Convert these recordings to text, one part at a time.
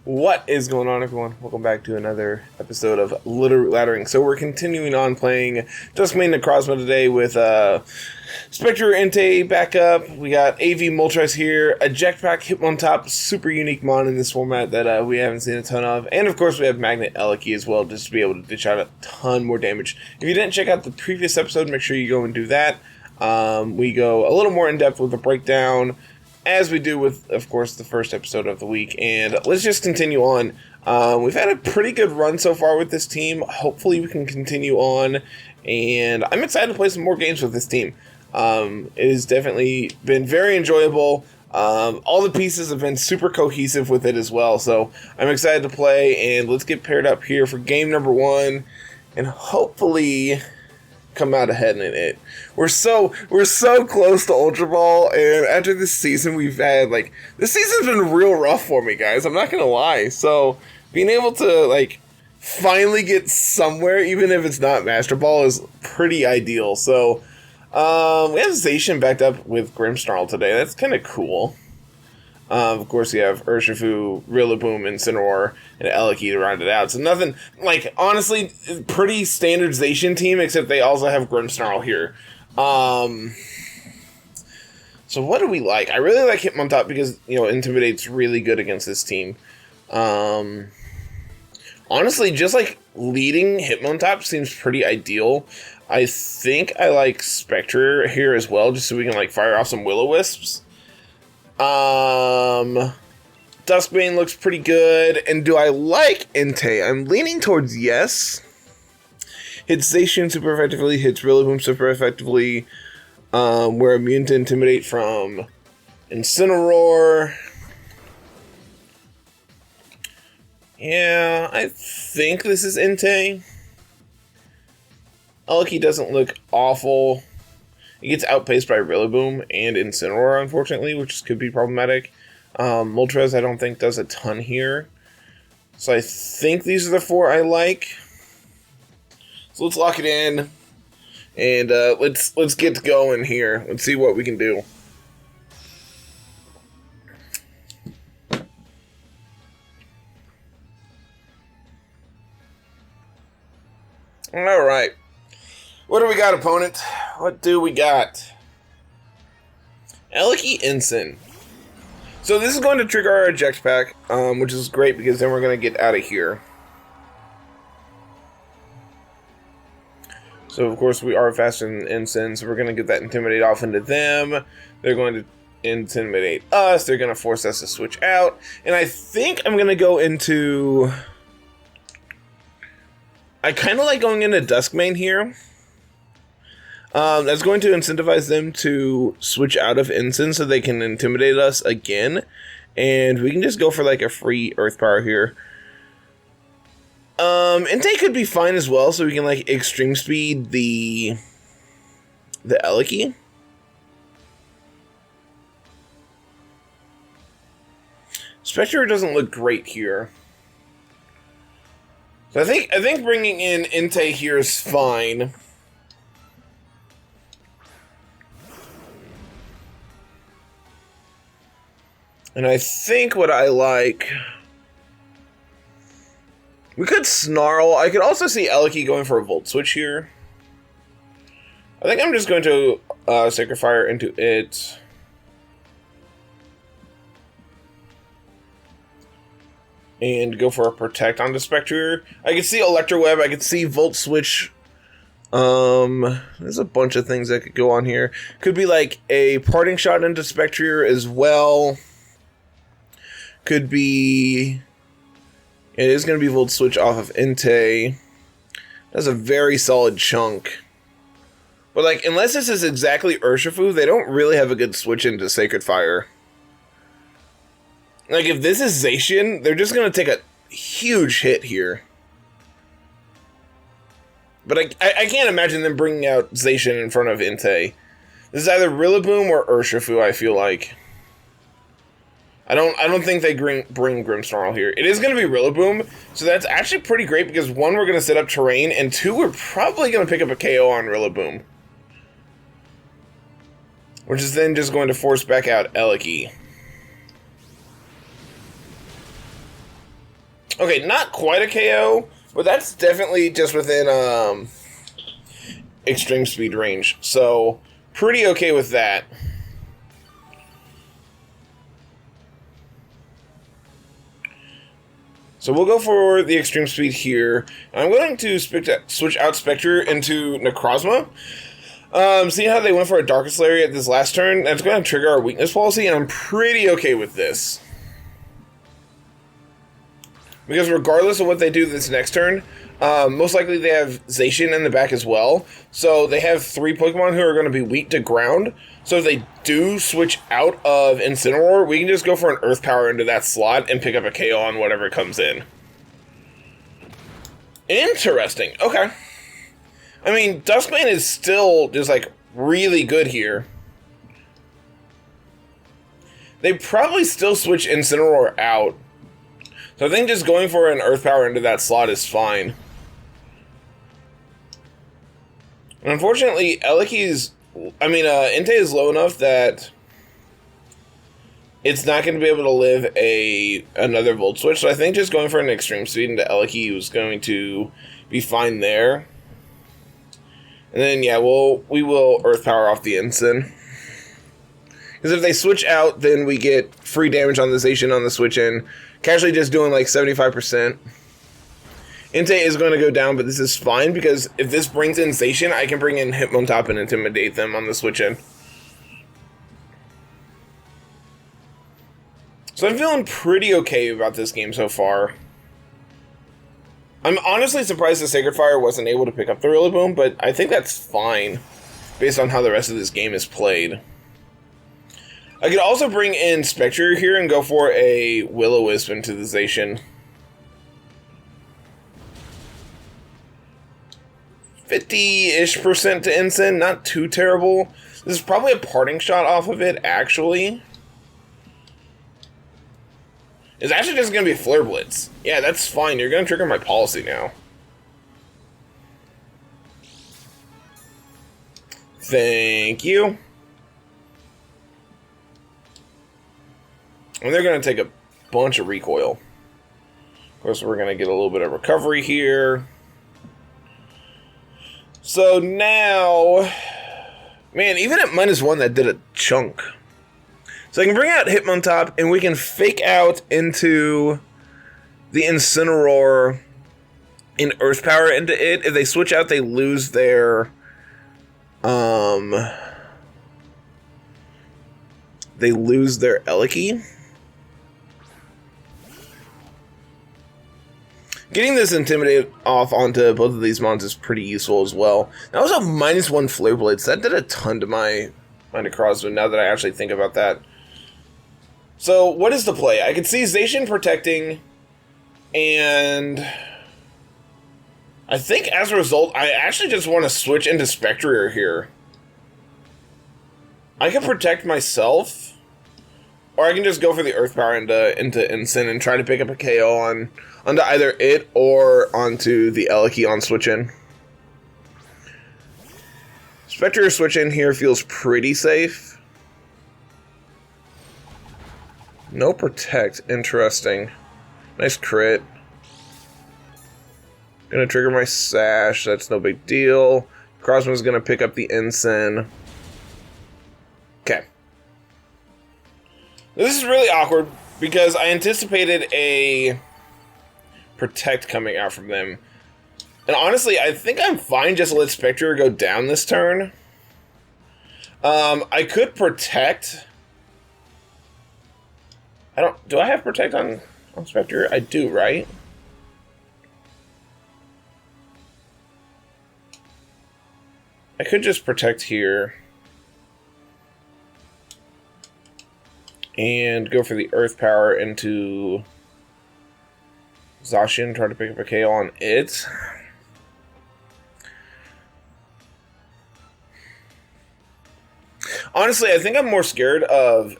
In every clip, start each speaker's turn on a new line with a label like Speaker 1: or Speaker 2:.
Speaker 1: What is going on, everyone? Welcome back to another episode of Littleroot Laddering. So we're continuing on playing Dusk Mane Necrozma today with Spectre Entei backup. We got AV Moltres here, a Jetpack Hitmontop, super unique mon in this format that we haven't seen a ton of, and of course we have Magnet Eliki as well, just to be able to dish out a ton more damage. If you didn't check out the previous episode, make sure you go and do that. We go a little more in depth with the breakdown, as we do with, of course, the first episode of the week. And let's just continue on. We've had a pretty good run so far with this team. Hopefully we can continue on. And I'm excited to play some more games with this team. It has definitely been very enjoyable. All the pieces have been super cohesive with it as well. So I'm excited to play. And let's get paired up here for game number 1. And hopefully come out ahead in it. We're so close to Ultra Ball, and after this season we've had, this season's been real rough for me, guys. I'm not gonna lie. So being able to finally get somewhere, even if it's not Master Ball, is pretty ideal. So we have Zacian backed up with Grimmsnarl today. That's kind of cool. Of course, you have Urshifu, Rillaboom, Incineroar, and Eliki to round it out. So nothing, honestly, pretty standard Zacian team, except they also have Grimmsnarl here. So what do we like? I really like Hitmontop because, Intimidate's really good against this team. Honestly, just, leading Hitmontop seems pretry ideal. I think I like Spectre here as well, just so we can, fire off some Will-O-Wisps. Dusk Mane looks pretty good. And do I like Entei? I'm leaning towards yes. Hits Zacian super effectively, hits Rillaboom super effectively. We're immune to Intimidate from Incineroar. Yeah, I think this is Entei. Eliki doesn't look awful. It gets outpaced by Rillaboom and Incineroar, unfortunately, which could be problematic. Moltres, I don't think, does a ton here. So I think these are the 4 I like. So let's lock it in. And let's get going here. Let's see what we can do. Alright. What do we got, opponent? What do we got? Eliki Ensign. So this is going to trigger our eject pack, which is great because then we're going to get out of here. So of course we are faster than Ensign, so we're going to get that Intimidate off into them. They're going to intimidate us. They're going to force us to switch out. And I think I'm going to go into... I kind of like going into Dusk Mane here. That's going to incentivize them to switch out of Ensign so they can intimidate us again. And we can just go for a free Earth Power here. Entei could be fine as well, so we can extreme speed the Eliki. Spectre doesn't look great here. So I think bringing in Entei here is fine. And I think what I like... We could Snarl. I could also see Eliki going for a Volt Switch here. I think I'm just going to Sacred Fire into it. And go for a Protect onto Spectre. I could see Electro Web. I could see Volt Switch. There's a bunch of things that could go on here. Could be a Parting Shot into Spectre as well. Could be... It is going to be Volt Switch off of Entei. That's a very solid chunk. But, unless this is exactly Urshifu, they don't really have a good switch into Sacred Fire. If this is Zacian, they're just going to take a huge hit here. But I can't imagine them bringing out Zacian in front of Entei. This is either Rillaboom or Urshifu, I feel like. I don't think they bring Grimmsnarl here. It is going to be Rillaboom, so that's actually pretty great because 1, we're going to set up terrain, and 2, we're probably going to pick up a KO on Rillaboom. Which is then just going to force back out Eliki. Okay, not quite a KO, but that's definitely just within extreme speed range. So, pretty okay with that. So we'll go for the extreme speed here. I'm going to switch out Spectre into Necrozma. Seeing how they went for a Darkest Lariat this last turn, that's going to trigger our weakness policy, and I'm pretty okay with this. Because regardless of what they do this next turn, most likely they have Zacian in the back as well. So they have 3 Pokemon who are going to be weak to ground. So if they do switch out of Incineroar, we can just go for an Earth Power into that slot and pick up a KO on whatever comes in. Interesting. Okay. I mean, Dusk Mane is still just, like, really good here. They probably still switch Incineroar out. So I think just going for an Earth Power into that slot is fine. And unfortunately, Entei is low enough that it's not going to be able to live another Volt Switch. So I think just going for an Extreme Speed into Eleki was going to be fine there. And then, yeah, we will Earth Power off the Incin. Because if they switch out, then we get free damage on the Zacian on the switch in. Casually just doing like 75%. Entei is going to go down, but this is fine because if this brings in Zacian, I can bring in Hitmontop and intimidate them on the switch in. So I'm feeling pretty okay about this game so far. I'm honestly surprised the Sacred Fire wasn't able to pick up the Rillaboom, but I think that's fine based on how the rest of this game is played. I could also bring in Spectre here and go for a Will-O-Wisp into the Zacian. 50-ish% to Incin, not too terrible. This is probably a parting shot off of it, actually. It's actually just going to be Flare Blitz. Yeah, that's fine. You're going to trigger my policy now. Thank you. And they're going to take a bunch of recoil. Of course, we're going to get a little bit of recovery here. So now... Man, even at -1, that did a chunk. So I can bring out Hitmontop, and we can fake out into the Incineroar and Earth Power into it. If they switch out, they lose their... They lose their Eleki. Getting this Intimidate off onto both of these mons is pretty useful as well. That was a -1 Flare Blitz. That did a ton to my Necrozma now that I actually think about that. So, what is the play? I can see Zacian protecting, and I think as a result, I actually just want to switch into Spectre here. I can protect myself, or I can just go for the Earth Power into Incin and try to pick up a KO onto either it or onto the Eleki on switch in. Spectre switch in here feels pretty safe. No protect, interesting. Nice crit. Gonna trigger my Sash, that's no big deal. Crossman's gonna pick up the Incin. Okay. This is really awkward because I anticipated a protect coming out from them. And honestly, I think I'm fine just to let Spectre go down this turn. I could protect. Do I have protect on Spectre? I do, right? I could just protect here. And go for the Earth Power into Zacian, try to pick up a KO on it. Honestly, I think I'm more scared of...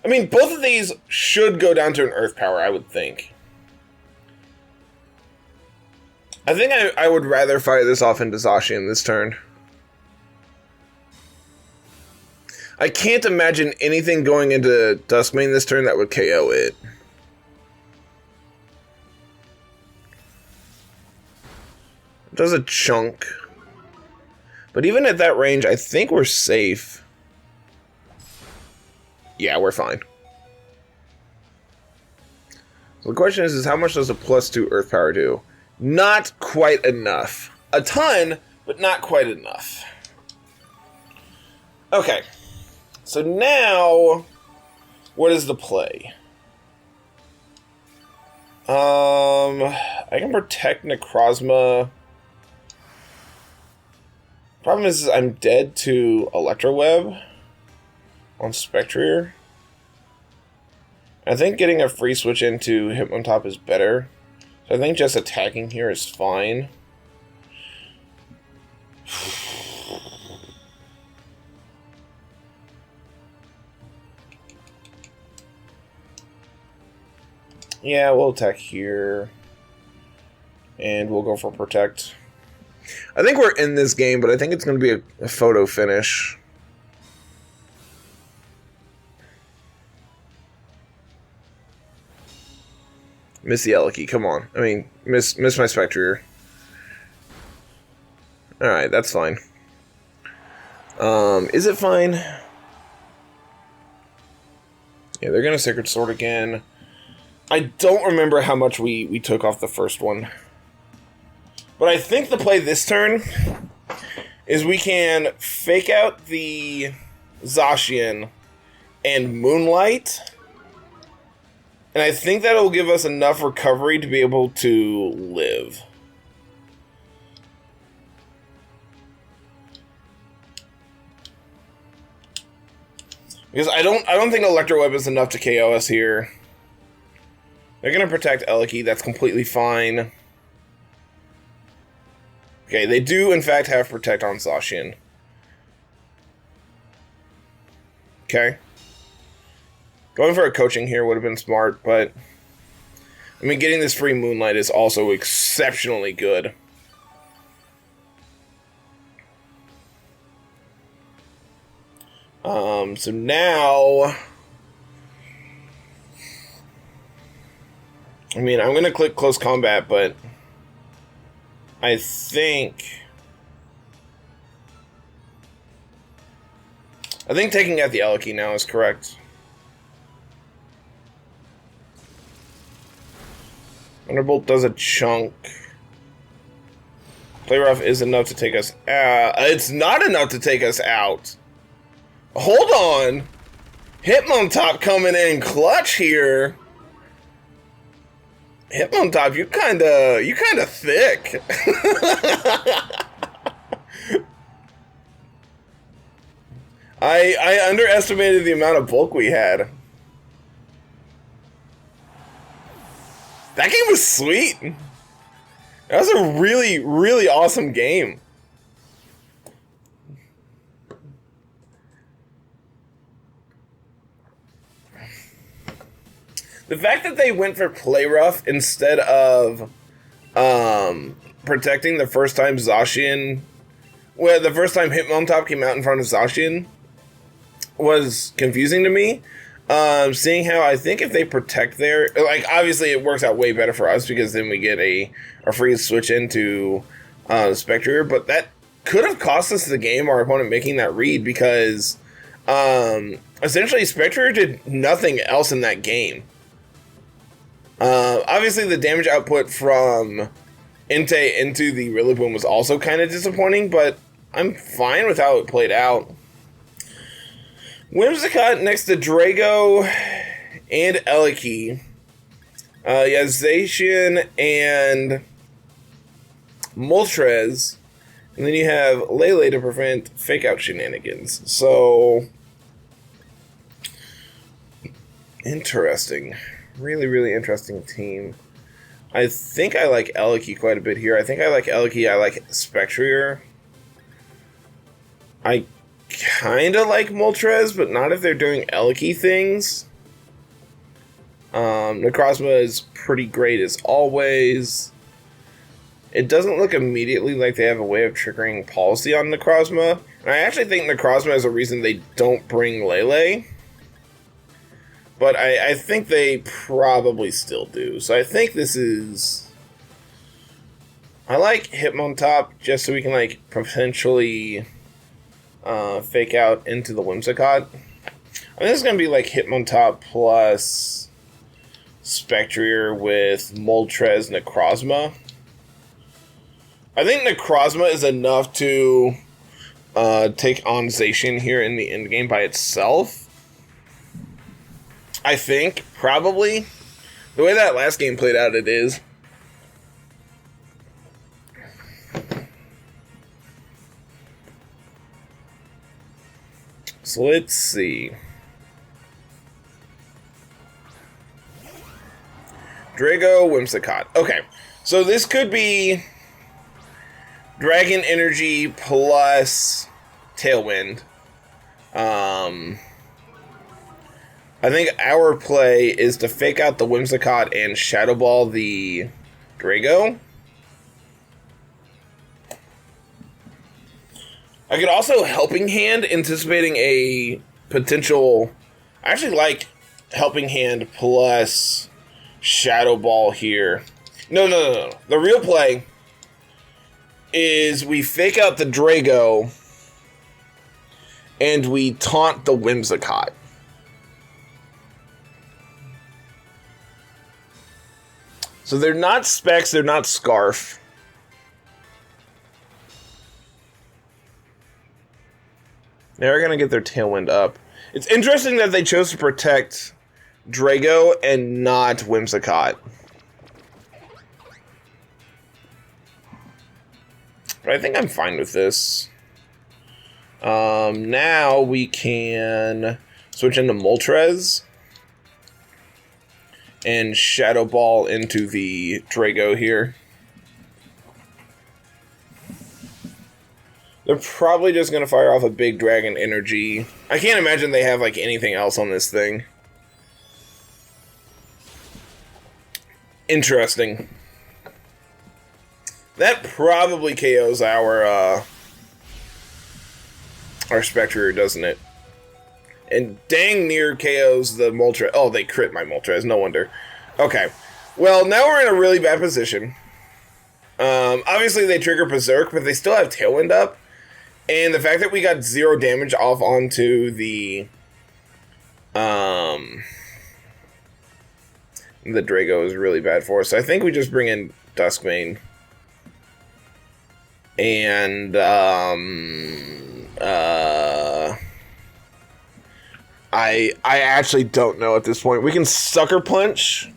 Speaker 1: I mean, both of these should go down to an Earth Power, I would think. I think I would rather fire this off into Zacian this turn. I can't imagine anything going into Dusk Mane this turn that would KO it. It does a chunk. But even at that range, I think we're safe. Yeah, we're fine. So the question is how much does a +2 Earth Power do? Not quite enough. A ton, but not quite enough. Okay. So now, what is the play? I can protect Necrozma. Problem is I'm dead to Electroweb on Spectrier. I think getting a free switch into Hitmontop is better. So I think just attacking here is fine. Yeah, we'll attack here. And we'll go for Protect. I think we're in this game, but I think it's going to be a photo finish. Miss the Eliki, come on. I mean, miss my Spectrier. Alright, that's fine. Is it fine? Yeah, they're going to Sacred Sword again. I don't remember how much we took off the first one. But I think the play this turn is we can fake out the Zacian and Moonlight. And I think that'll give us enough recovery to be able to live. Because I don't think Electroweb is enough to KO us here. They're going to protect Eliki. That's completely fine. Okay, they do, in fact, have Protect on Zacian. Okay. Going for a coaching here would have been smart, but... I mean, getting this free Moonlight is also exceptionally good. So now... I mean, I'm going to click Close Combat, but... I think taking out the Eliki now is correct. Thunderbolt does a chunk. Play Rough is enough to take us out. It's not enough to take us out. Hold on. Hitmontop coming in clutch here. Hitmontop, you kinda thick. I underestimated the amount of bulk we had. That game was sweet. That was a really, really awesome game. The fact that they went for Play Rough instead of protecting the first time Zacian, well, the first time Hitmontop came out in front of Zacian was confusing to me. Seeing how I think if they protect there, like, obviously it works out way better for us because then we get a free switch into Spectre, but that could have cost us the game, our opponent making that read, because essentially Spectre did nothing else in that game. Obviously the damage output from Entei into the Rillaboom was also kind of disappointing, but I'm fine with how it played out. Whimsicott next to Drago and Eliki. Zacian and Moltres. And then you have Lele to prevent fake-out shenanigans. So, interesting. Really, really interesting team. I think I like Eliki quite a bit here. I think I like Eliki. I like Spectrier. I kind of like Moltres, but not if they're doing Eliki things. Necrozma is pretty great as always. It doesn't look immediately like they have a way of triggering policy on Necrozma. And I actually think Necrozma is a reason they don't bring Lele. But I think they probably still do. So I think this is... I like Hitmontop just so we can, like, potentially fake out into the Whimsicott. I think this is going to be, like, Hitmontop plus Spectrier with Moltres Necrozma. I think Necrozma is enough to take on Zacian here in the endgame by itself. I think, probably. The way that last game played out, it is. So let's see. Drago, Whimsicott. Okay, so this could be Dragon Energy plus Tailwind. I think our play is to fake out the Whimsicott and Shadow Ball the Drago. I could also Helping Hand, anticipating a potential... I actually like Helping Hand plus Shadow Ball here. No. The real play is we fake out the Drago and we taunt the Whimsicott. So they're not Specs, they're not Scarf. They're going to get their Tailwind up. It's interesting that they chose to protect Drago and not Whimsicott. But I think I'm fine with this. Now we can switch into Moltres and Shadow Ball into the Drago here. They're probably just going to fire off a big Dragon Energy. I can't imagine they have like anything else on this thing. Interesting. That probably KOs our Spectre, doesn't it? And dang near KOs the Moltres. Oh, they crit my Moltres. No wonder. Okay. Well, now we're in a really bad position. Obviously, they trigger Berserk, but they still have Tailwind up. And the fact that we got 0 damage off onto the Drago is really bad for us. So I think we just bring in Dusk Mane. And I actually don't know at this point. We can Sucker Punch.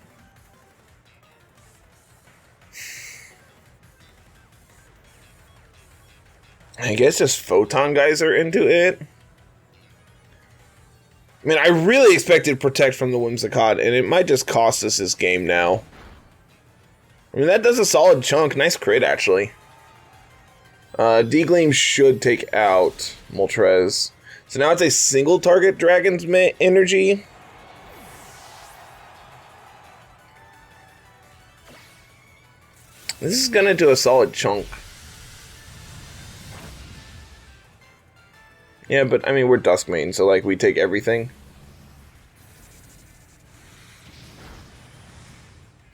Speaker 1: I guess just Photon Geyser into it. I mean, I really expected Protect from the Whimsicott, and it might just cost us this game now. I mean, that does a solid chunk. Nice crit, actually. D-Gleam should take out Moltres. So now it's a single target Dragon's Energy. This is gonna do a solid chunk. Yeah, but I mean, we're Dusk Mane, so like we take everything.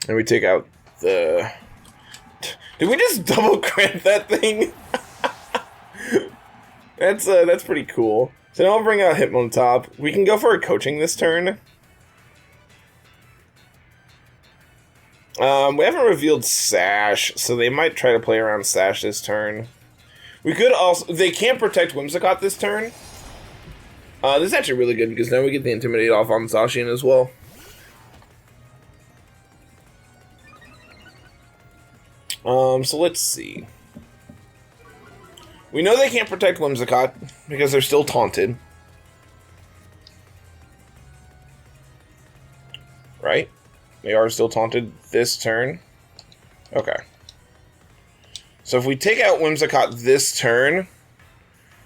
Speaker 1: And we take out the... Did we just double crit that thing? That's pretty cool. So now I'll bring out Hitmontop. We can go for a coaching this turn. We haven't revealed Sash, so they might try to play around Sash this turn. We could also... They can't protect Whimsicott this turn. This is actually really good, because now we get the Intimidate off on Zacian as well. So let's see. We know they can't protect Whimsicott, because they're still taunted. Right? They are still taunted this turn. Okay. So if we take out Whimsicott this turn,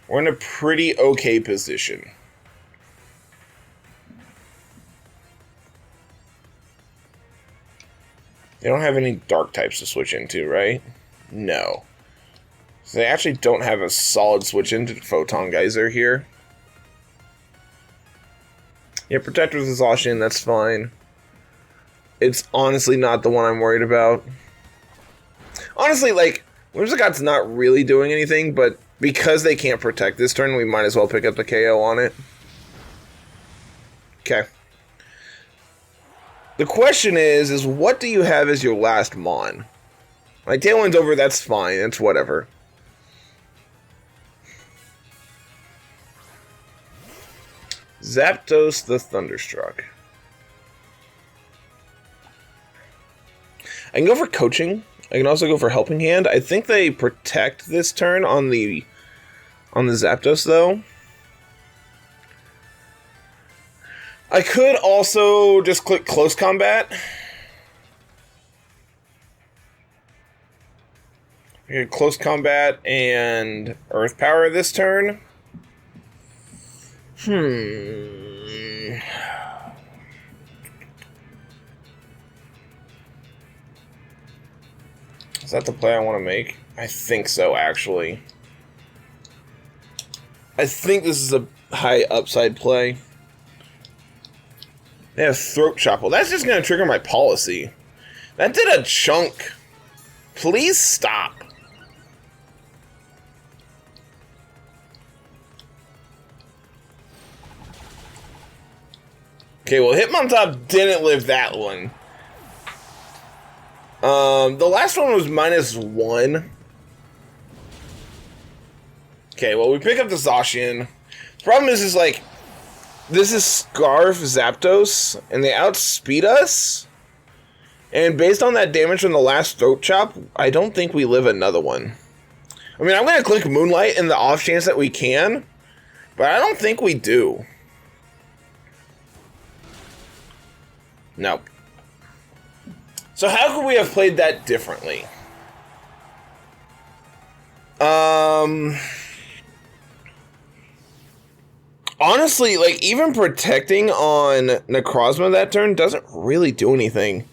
Speaker 1: we're in a pretty okay position. They don't have any dark types to switch into, right? No. So they actually don't have a solid switch into Photon Geyser here. Yeah, Protector's Exhaustion, that's fine. It's honestly not the one I'm worried about. Honestly, like, Whimsicott's not really doing anything, but because they can't protect this turn, we might as well pick up the KO on it. Okay. The question is what do you have as your last Mon? Like, Tailwind's over, that's fine, it's whatever. Zapdos the Thunderstruck. I can go for Coaching. I can also go for Helping Hand. I think they protect this turn on the Zapdos, though. I could also just click Close Combat. I could Close Combat and Earth Power this turn. Is that the play I want to make? I think so, actually. I think this is a high upside play. They have Throat Chop. Well, that's just going to trigger my policy. That did a chunk. Please stop. Okay, well, Hitmontop didn't live that one. The last one was -1. Okay, well, we pick up the Zacian. The problem is like, this is Scarf Zapdos, and they outspeed us. And based on that damage from the last Throat Chop, I don't think we live another one. I mean, I'm going to click Moonlight in the off chance that we can, but I don't think we do. No. So how could we have played that differently? Honestly, like, even protecting on Necrozma that turn doesn't really do anything.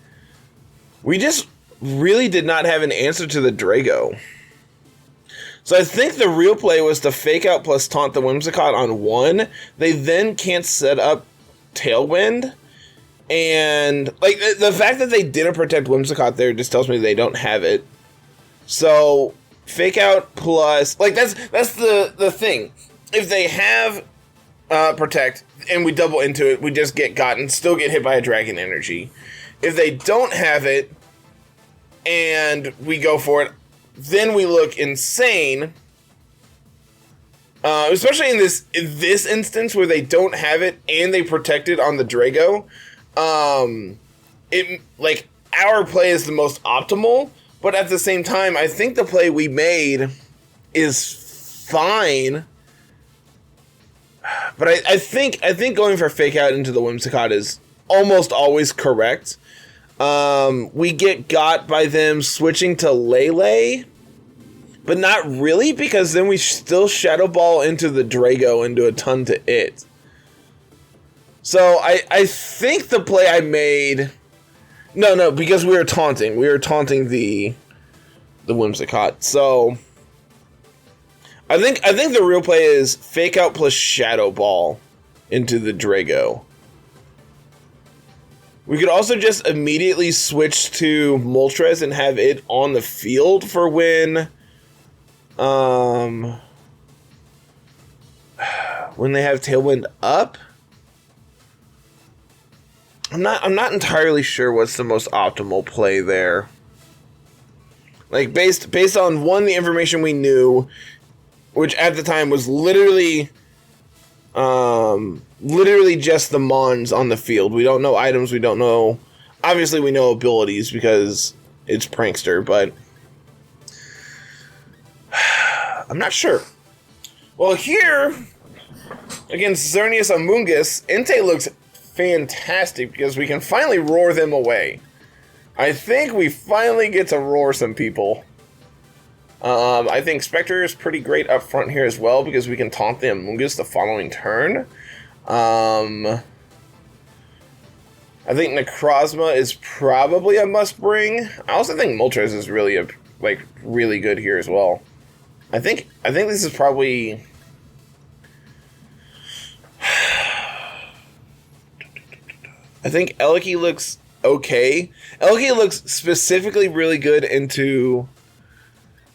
Speaker 1: We just really did not have an answer to the Drago. So I think the real play was to Fake Out plus taunt the Whimsicott on 1. They then can't set up Tailwind. And, like, the fact that they didn't protect Whimsicott there just tells me they don't have it. So, Fake Out plus... Like, that's the thing. If they have Protect, and we double into it, we just get got and still get hit by a Dragon Energy. If they don't have it, and we go for it, then we look insane. Especially in this instance where they don't have it, and they protect it on the Drago. Like, our play is the most optimal, but at the same time, I think the play we made is fine. But I think going for Fake Out into the Whimsicott is almost always correct. We get got by them switching to Lele, but not really, because then we still Shadow Ball into the Drago and do a ton to it. So I think the play I made... No, because we were taunting. We were taunting the Whimsicott. So I think the real play is Fake Out plus Shadow Ball into the Drago. We could also just immediately switch to Moltres and have it on the field for when they have Tailwind up. I'm not entirely sure what's the most optimal play there. Like, based on the information we knew, which at the time was literally just the Mons on the field. We don't know items, we don't know... Obviously we know abilities because it's Prankster, but... I'm not sure. Well, here, against Xerneas Amoonguss, Entei looks fantastic because we can finally roar them away. I think we finally get to roar some people. I think Spectre is pretty great up front here as well because we can taunt the Amoonguss the following turn. I think Necrozma is probably a must bring. I also think Moltres is really really good here as well. I think this is probably... I think Eliki looks okay. Eliki looks specifically really good into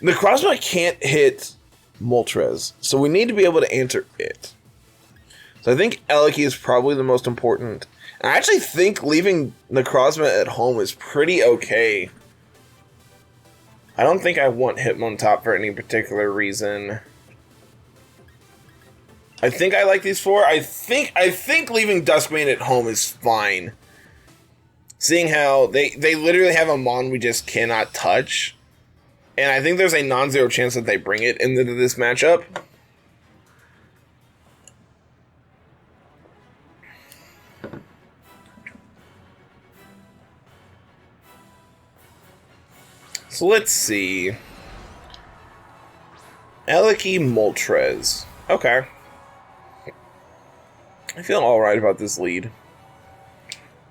Speaker 1: Necrozma can't hit Moltres, so we need to be able to answer it. So I think Eliki is probably the most important. I actually think leaving Necrozma at home is pretty okay. I don't think I want Hitmontop for any particular reason. I think I like these four. I think leaving Dusk Mane at home is fine. Seeing how they literally have a Mon we just cannot touch. And I think there's a non-zero chance that they bring it into this matchup. So let's see. Eliki Moltres. Okay. I feel alright about this lead.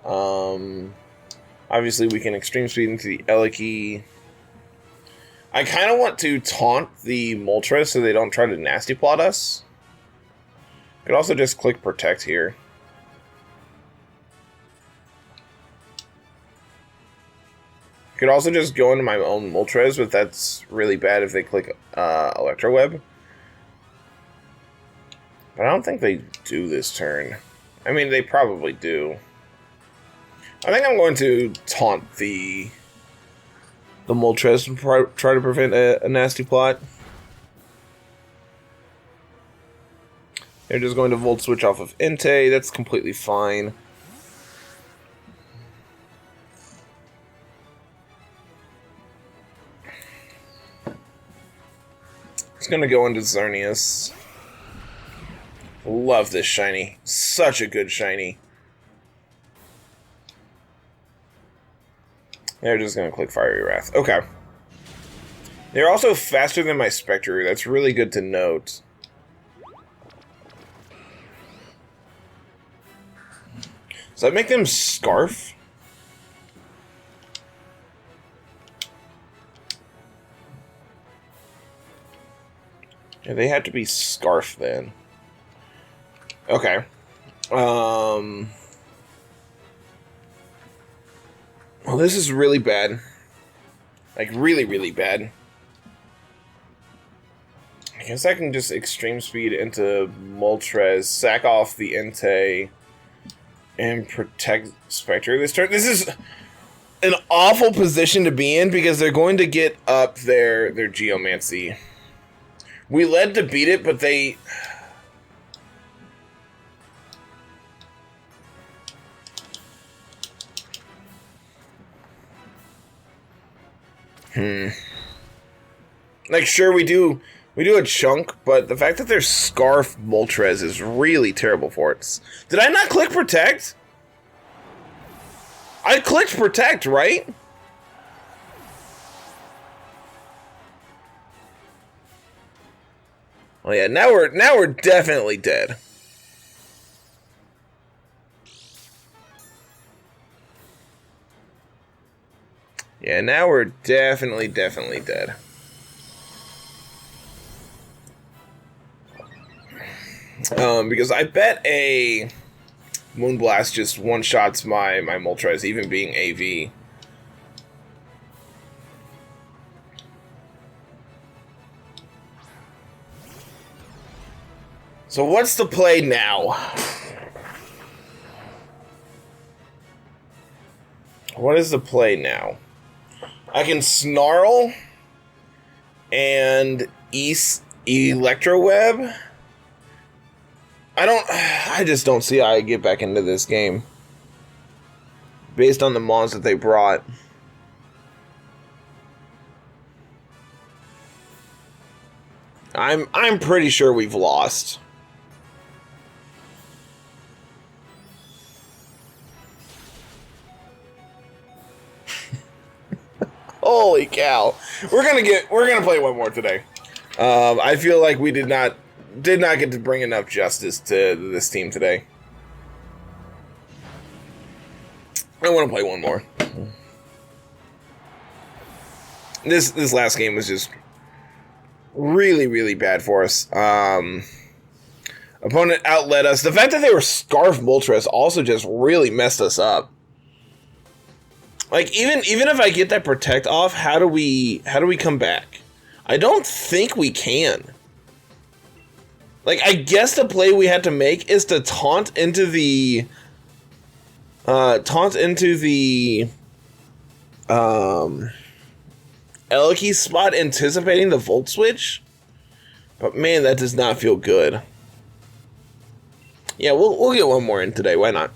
Speaker 1: Obviously we can extreme speed into the Eliki. I kind of want to taunt the Moltres so they don't try to nasty plot us. Could also just click protect here. Could also just go into my own Moltres, but that's really bad if they click Electro Web. But I don't think they do this turn. I mean, they probably do. I think I'm going to taunt the Moltres and try to prevent a nasty plot. They're just going to Volt Switch off of Entei. That's completely fine. It's going to go into Xerneas. Love this shiny. Such a good shiny. They're just going to click Fiery Wrath. Okay. They're also faster than my Spectre. That's really good to note. Does that make them Scarf? Yeah, they had to be Scarf then. Okay. Well, this is really bad. Like, really, really bad. I guess I can just extreme speed into Moltres, sack off the Entei, and protect Spectre this turn. This is an awful position to be in because they're going to get up their Geomancy. We led to beat it, but they... Like, sure, we do a chunk, but the fact that they're Scarf Moltres is really terrible for us. Did I not click Protect? I clicked Protect, right? Oh yeah, now we're definitely dead. Yeah, now we're definitely dead. Because I bet a Moonblast just one-shots my Moltres, even being AV. So what's the play now? What is the play now? I can Snarl and Electro Web. I just don't see how I get back into this game. Based on the mons that they brought. I'm pretty sure we've lost. Holy cow. We're gonna play one more today. I feel like we did not get to bring enough justice to this team today. I want to play one more. This last game was just really, really bad for us. Opponent outled us. The fact that they were Scarf Moltres also just really messed us up. Like, even if I get that Protect off, how do we come back? I don't think we can. Like, I guess the play we had to make is to taunt into the Elky spot, anticipating the Volt Switch. But man, that does not feel good. Yeah, we'll get one more in today. Why not?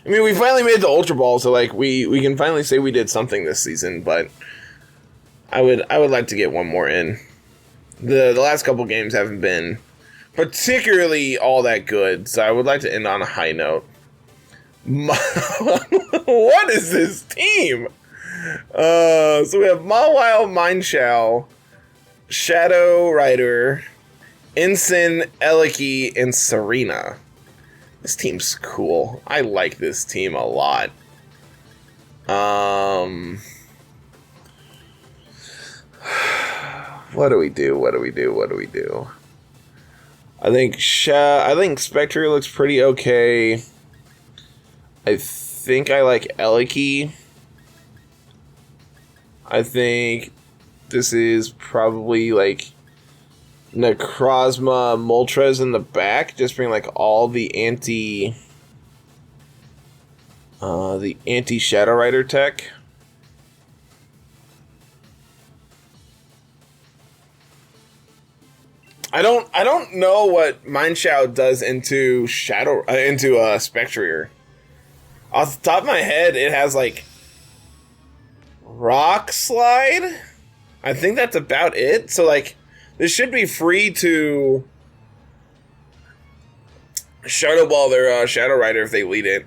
Speaker 1: I mean, we finally made the Ultra Ball, so like we can finally say we did something this season. But I would like to get one more in. The last couple games haven't been particularly all that good, so I would like to end on a high note. What is this team? So we have Mawile, Mindshow, Shadow Rider, Ensign, Eliki, and Serena. This team's cool. I like this team a lot. What do we do? I think Spectre looks pretty okay. I think I like Eliki. I think this is probably like Necrozma, Moltres in the back, just bring like all the anti Shadow Rider tech. I don't know what Mindshow does into Spectre. Off the top of my head, it has like Rock Slide. I think that's about it. So like, this should be free to Shadow Ball their Shadow Rider if they lead it.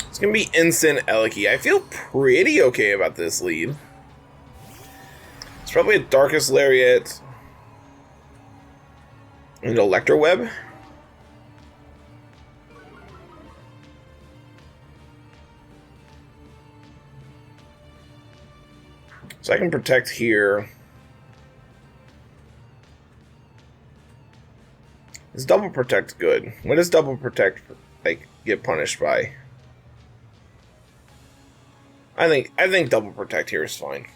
Speaker 1: It's gonna be Instant Eliki. I feel pretty okay about this lead. It's probably a Darkest Lariat and Electro Web. So I can protect here. Is double protect good? What does double protect like get punished by? I think double protect here is fine.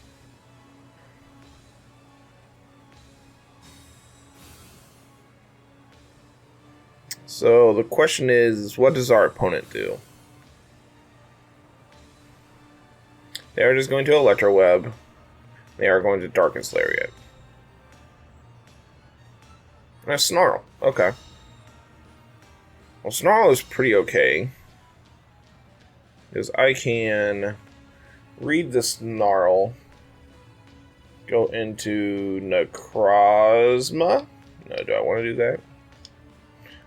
Speaker 1: So the question is, what does our opponent do? They are just going to Electro Web. They are going to Darkest Lariat. And a Snarl. Okay. Well, Snarl is pretty okay. Because I can read the Snarl. Go into Necrozma. No, do I want to do that?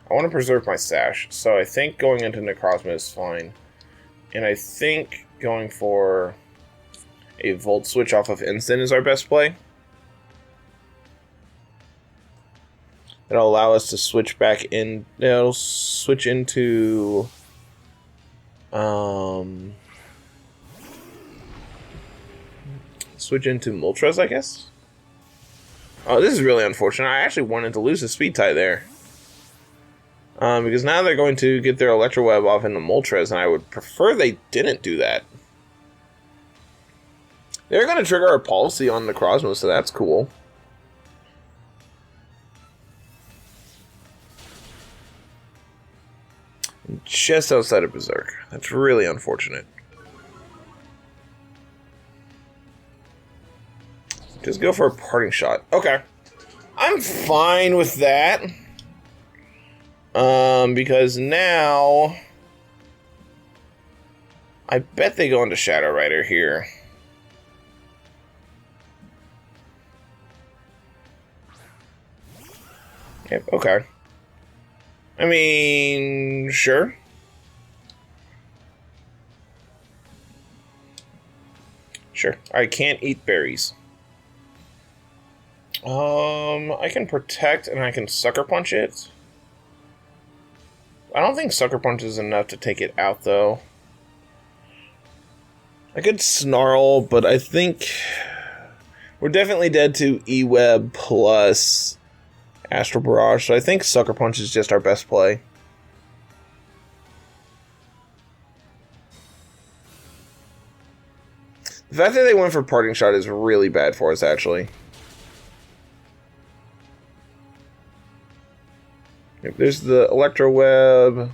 Speaker 1: I want to preserve my stash. So I think going into Necrozma is fine. And I think going for a Volt Switch off of Instant is our best play. It'll allow us to switch back in. It'll switch into Moltres, I guess. Oh, this is really unfortunate. I actually wanted to lose the speed tie there. Because now they're going to get their Electro Web off into Moltres, and I would prefer they didn't do that. They're going to trigger our policy on Necrozma, so that's cool. Just outside of Berserk. That's really unfortunate. Just go for a parting shot. Okay. I'm fine with that. Because now I bet they go into Shadow Rider here. Yep, okay. I mean, sure. Sure. I can't eat berries. I can protect and I can Sucker Punch it. I don't think Sucker Punch is enough to take it out, though. I could Snarl, but I think we're definitely dead to E-Web plus Astral Barrage, so I think Sucker Punch is just our best play. The fact that they went for Parting Shot is really bad for us, actually. There's the Electro Web.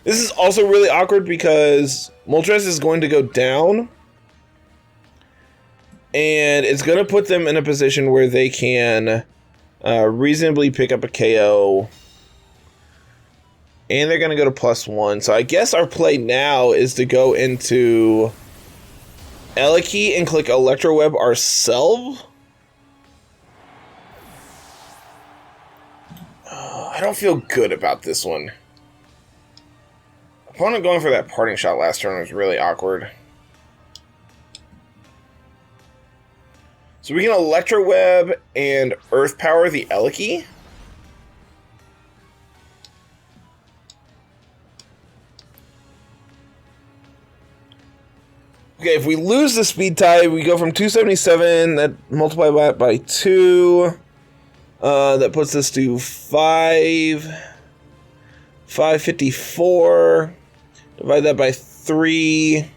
Speaker 1: This is also really awkward because Moltres is going to go down. And it's going to put them in a position where they can reasonably pick up a KO. And they're going to go to +1. So I guess our play now is to go into Eliki and click Electro Web ourselves. I don't feel good about this one. Opponent going for that Parting Shot last turn was really awkward. So we can Electro Web and Earth Power the Eliki. Okay, if we lose the speed tie, we go from 277, that multiply that by 2. That puts us to 554. Divide that by 3.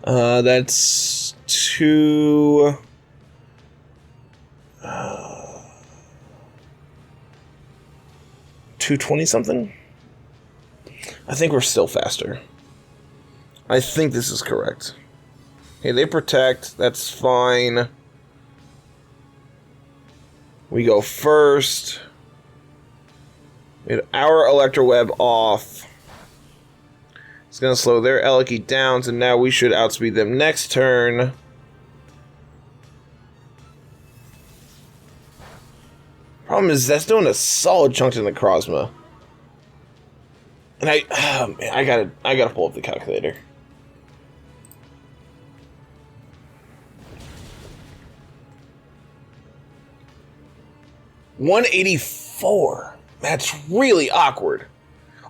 Speaker 1: That's 2. 220 something? I think we're still faster. I think this is correct. Okay, they protect. That's fine. We go first. We had our Electro Web off. It's going to slow their Eliki down, so now we should outspeed them next turn. Problem is, that's doing a solid chunk to Necrozma. And I gotta pull up the calculator. $184. That's really awkward.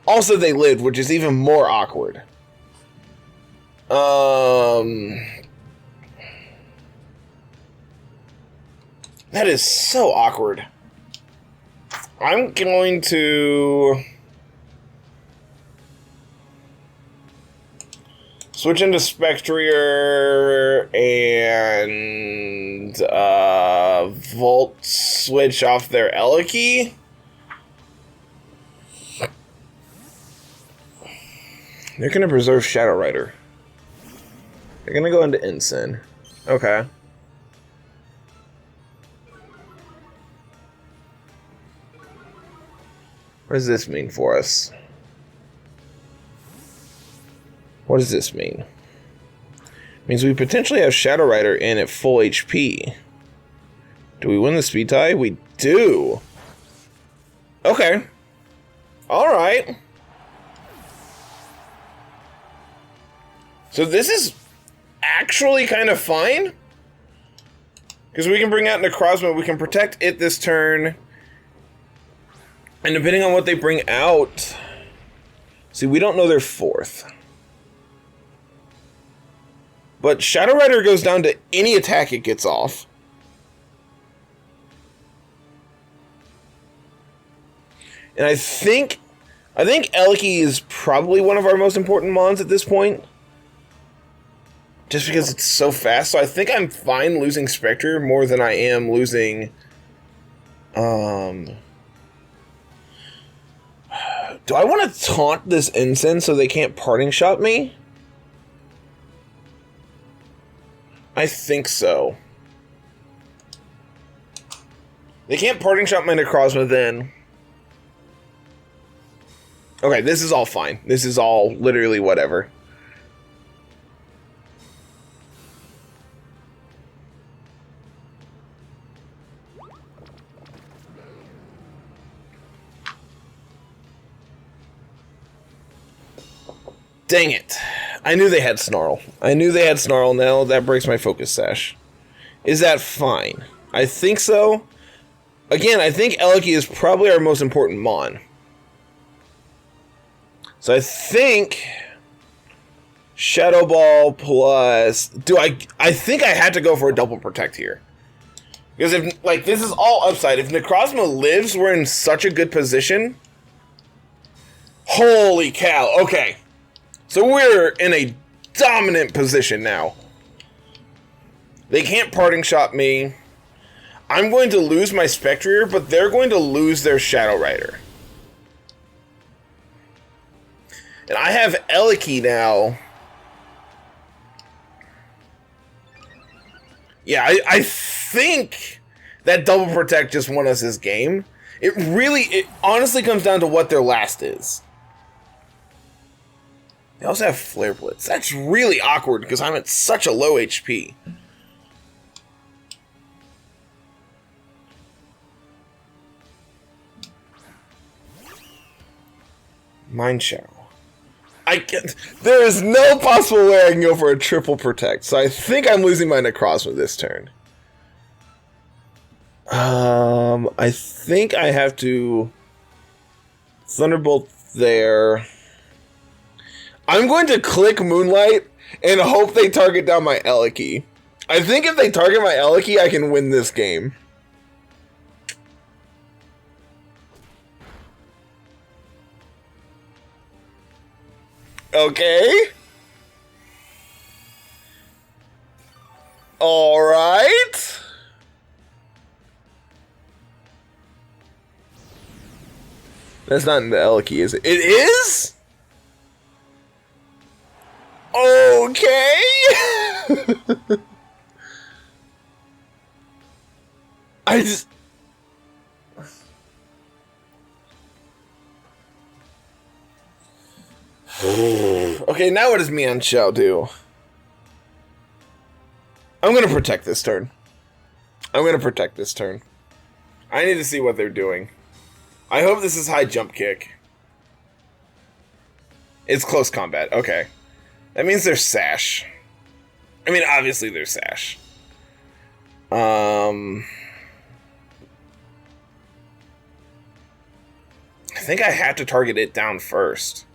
Speaker 1: Also, they lived, which is even more awkward. That is so awkward. I'm going to switch into Spectrier and Volt switch off their Eliki. They're going to preserve Shadow Rider. They're going to go into Ensign. Okay. What does this mean for us? What does this mean? It means we potentially have Shadow Rider in at full HP. Do we win the speed tie? We do. Okay. Alright. So this is actually kind of fine. Because we can bring out Necrozma, we can protect it this turn. And depending on what they bring out... See, we don't know their fourth. But Shadow Rider goes down to any attack it gets off. And I think Eliki is probably one of our most important mons at this point. Just because it's so fast. So I think I'm fine losing Spectre more than I am losing... Do I want to taunt this Ensign so they can't Parting Shot me? I think so. They can't Parting Shot my Necrozma then. Okay, this is all fine. This is all literally whatever. Dang it. I knew they had Snarl. Now that breaks my focus sash. Is that fine? I think so. Again, I think Eliki is probably our most important mon. So I think Shadow Ball plus... I think I had to go for a double protect here. Because if, like, this is all upside. If Necrozma lives, we're in such a good position. Holy cow. Okay. So we're in a dominant position now. They can't parting shot me. I'm going to lose my Spectrier, but they're going to lose their Shadow Rider. And I have Eliki now. Yeah, I think that double protect just won us this game. It honestly comes down to what their last is. They also have Flare Blitz. That's really awkward because I'm at such a low HP. Mind Shadow. There is no possible way I can go for a triple protect, so I think I'm losing my Necrozma this turn. I think I have to Thunderbolt there. I'm going to click Moonlight and hope they target down my Eliki. I think if they target my Eliki, I can win this game. Okay. All right. That's not in the Eliki, is it? It is? Okay. I just... Okay, now what does Mian Xiao do? I'm gonna protect this turn. I need to see what they're doing. I hope this is high jump kick. It's close combat. Okay. That means there's Sash. I mean, obviously there's Sash. I think I have to target it down first.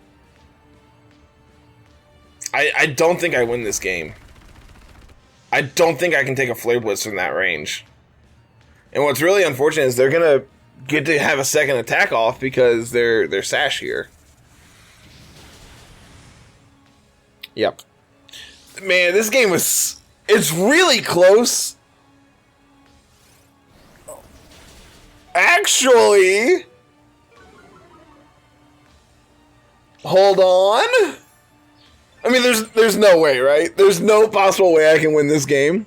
Speaker 1: I don't think I win this game. I don't think I can take a Flare Blitz from that range. And what's really unfortunate is they're gonna get to have a second attack off because they're Sash here. Yep. Man, this game was... It's really close. Actually... Hold on. I mean, there's no way, right? There's no possible way I can win this game.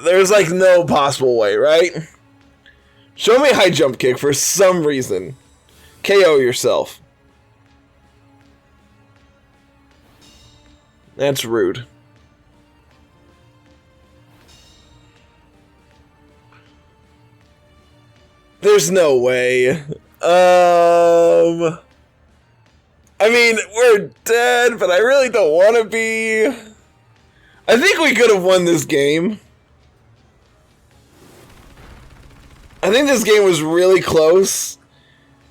Speaker 1: There's like no possible way, right? Show me a high jump kick for some reason. KO yourself. That's rude. There's no way. I mean, we're dead, but I really don't want to be. I think we could have won this game. I think this game was really close.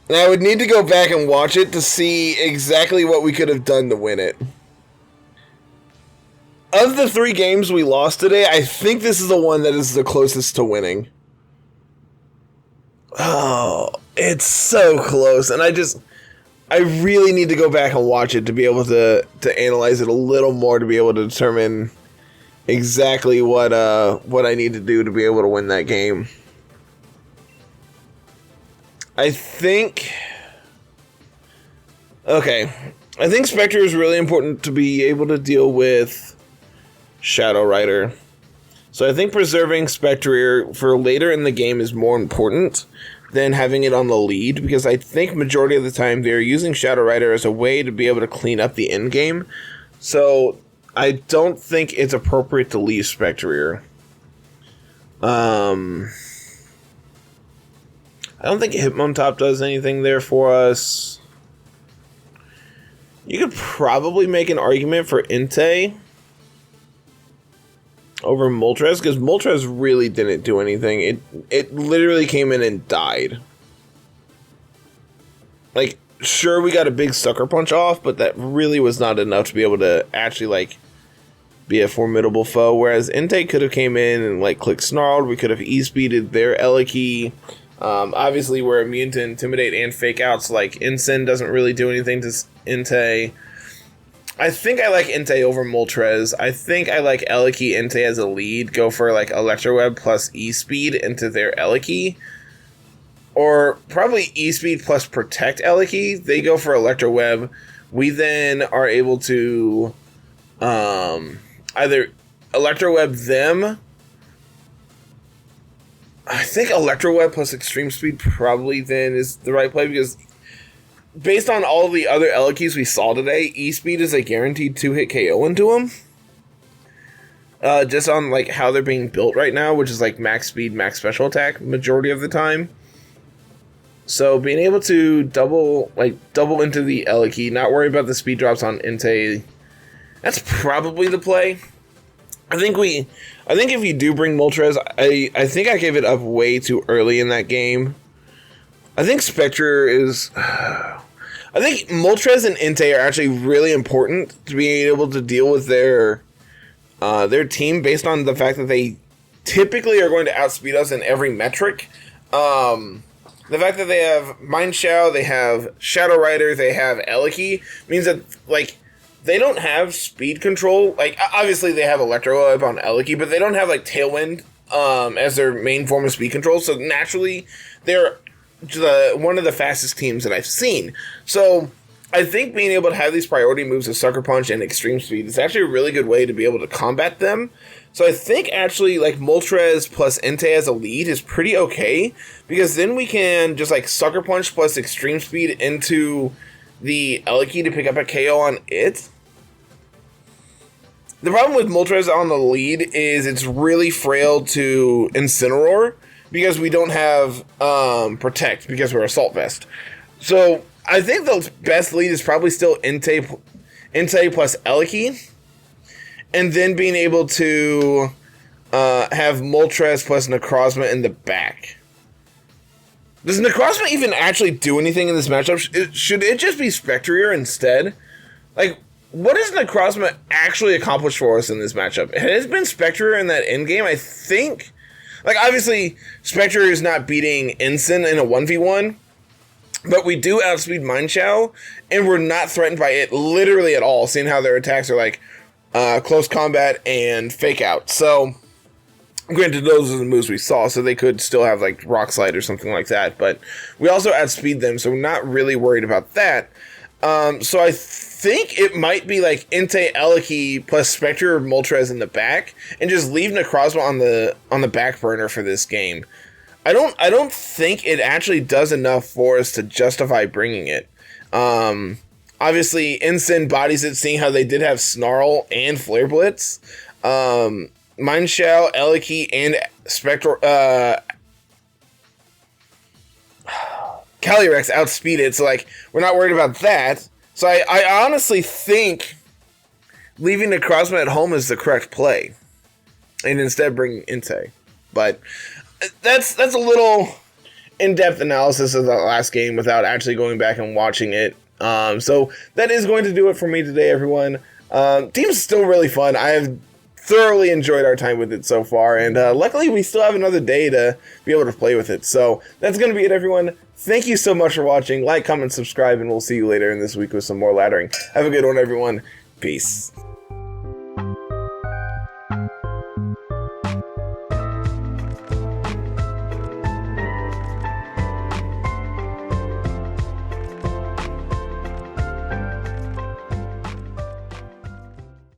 Speaker 1: And I would need to go back and watch it to see exactly what we could have done to win it. Of the 3 games we lost today, I think this is the one that is the closest to winning. Oh, it's so close. And I really need to go back and watch it to be able to analyze it a little more, to be able to determine exactly what I need to do to be able to win that game. I think... Okay. I think Spectre is really important to be able to deal with Shadow Rider. So I think preserving Spectre for later in the game is more important than having it on the lead, because I think majority of the time they're using Shadow Rider as a way to be able to clean up the end game. So I don't think it's appropriate to leave Spectre. I don't think Hitmontop does anything there for us. You could probably make an argument for Entei over Moltres, because Moltres really didn't do anything. It literally came in and died. Like, sure, we got a big Sucker Punch off, but that really was not enough to be able to actually, like, be a formidable foe, whereas Entei could have came in and like click Snarled. We could have E-speeded their Eliki. Obviously, we're immune to Intimidate and Fake Outs. Like, Ensign doesn't really do anything to Entei. I think I like Entei over Moltres. I think I like Eliki Entei as a lead. Go for like Electroweb plus E-speed into their Eliki. Or probably E-speed plus Protect Eliki. They go for Electroweb. We then are able to either Electroweb them. I think Electroweb plus Extreme Speed probably then is the right play, because based on all the other Elikis we saw today, E-Speed is a guaranteed 2-hit KO into them. Just on like how they're being built right now, which is like max speed, max special attack majority of the time. So being able to double into the Eliki, not worry about the speed drops on Entei, that's probably the play. I think if you do bring Moltres, I think I gave it up way too early in that game. I think Spectre is... I think Moltres and Entei are actually really important to being able to deal with their team, based on the fact that they typically are going to outspeed us in every metric. The fact that they have Mind Shao, they have Shadow Rider, they have Eliki, means that, like, they don't have speed control. Like, obviously they have Electroweb on Eliki, but they don't have, like, Tailwind as their main form of speed control. So, naturally, they're one of the fastest teams that I've seen. So, I think being able to have these priority moves of Sucker Punch and Extreme Speed is actually a really good way to be able to combat them. So I think actually like Moltres plus Entei as a lead is pretty okay, because then we can just like Sucker Punch plus Extreme Speed into the Eliki to pick up a KO on it. The problem with Moltres on the lead is it's really frail to Incineroar, because we don't have Protect, because we're Assault Vest. So I think the best lead is probably still Entei plus Eliki, and then being able to have Moltres plus Necrozma in the back. Does Necrozma even actually do anything in this matchup? Should it just be Spectrier instead? Like, what does Necrozma actually accomplish for us in this matchup? Has it been Spectrier in that endgame? I think... Like, obviously, Spectrier is not beating Ensign in a 1v1, but we do outspeed Mind Shao, and we're not threatened by it literally at all, seeing how their attacks are like close combat and fake out. So, granted, those are the moves we saw, so they could still have like Rock Slide or something like that, but we also outspeed them, so we're not really worried about that. So I think it might be like Entei Eliki plus Spectre or Moltres in the back, and just leave Necrozma on the back burner for this game. I don't think it actually does enough for us to justify bringing it. Obviously, Ensign bodies it, seeing how they did have Snarl and Flare Blitz. Mind Shao, Eliki, and Spectral... Calyrex outspeeded, so like we're not worried about that. So I honestly think leaving Necrozma at home is the correct play, and instead bringing Entei. But that's a little in-depth analysis of the last game without actually going back and watching it. So that is going to do it for me today, everyone. Team's still really fun. I have thoroughly enjoyed our time with it so far, and luckily we still have another day to be able to play with it. So that's going to be it, everyone. Thank you so much for watching. Like, comment, subscribe, and we'll see you later in this week with some more laddering. Have a good one, everyone. Peace.